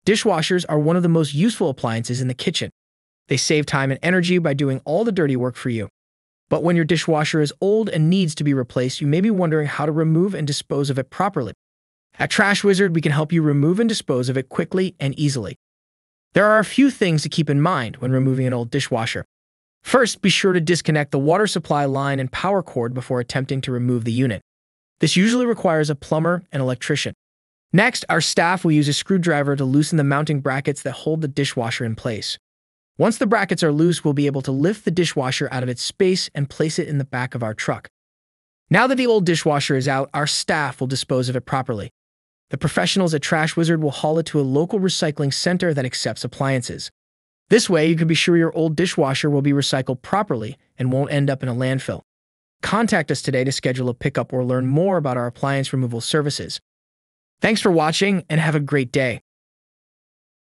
Dishwashers are one of the most useful appliances in the kitchen. They save time and energy by doing all the dirty work for you. But when your dishwasher is old and needs to be replaced, you may be wondering how to remove and dispose of it properly. At Trash Wizard, we can help you remove and dispose of it quickly and easily. There are a few things to keep in mind when removing an old dishwasher. First, be sure to disconnect the water supply line and power cord before attempting to remove the unit. This usually requires a plumber and electrician. Next, our staff will use a screwdriver to loosen the mounting brackets that hold the dishwasher in place. Once the brackets are loose, we'll be able to lift the dishwasher out of its space and place it in the back of our truck. Now that the old dishwasher is out, our staff will dispose of it properly. The professionals at Trash Wizard will haul it to a local recycling center that accepts appliances. This way, you can be sure your old dishwasher will be recycled properly and won't end up in a landfill. Contact us today to schedule a pickup or learn more about our appliance removal services. Thanks for watching and have a great day.